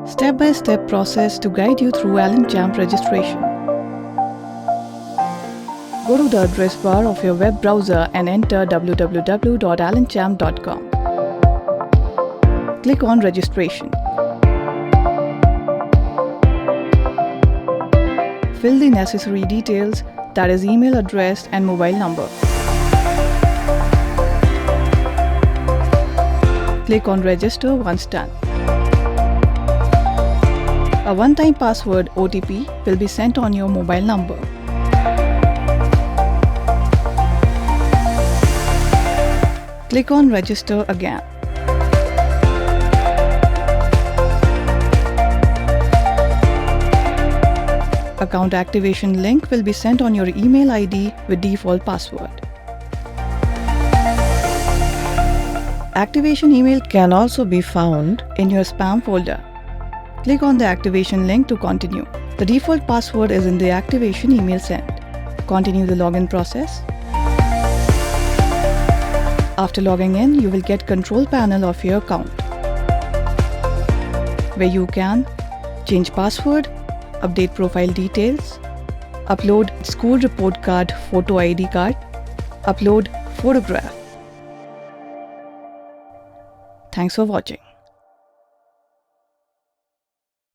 Step-by-step process to guide you through ALLENChamp registration. Go to the address bar of your web browser and enter www.allenchamp.com. Click on Registration. Fill the necessary details, that is email address and mobile number. Click on Register once done. A one-time password (OTP) will be sent on your mobile number. Click on Register again. Account activation link will be sent on your email ID with default password. Activation email can also be found in your spam folder. Click on the activation link to continue. The default password is in the activation email sent. Continue the login process. After logging in, you will get control panel of your account, where you can change password, update profile details, upload school report card photo ID card, upload photograph. Thanks for watching.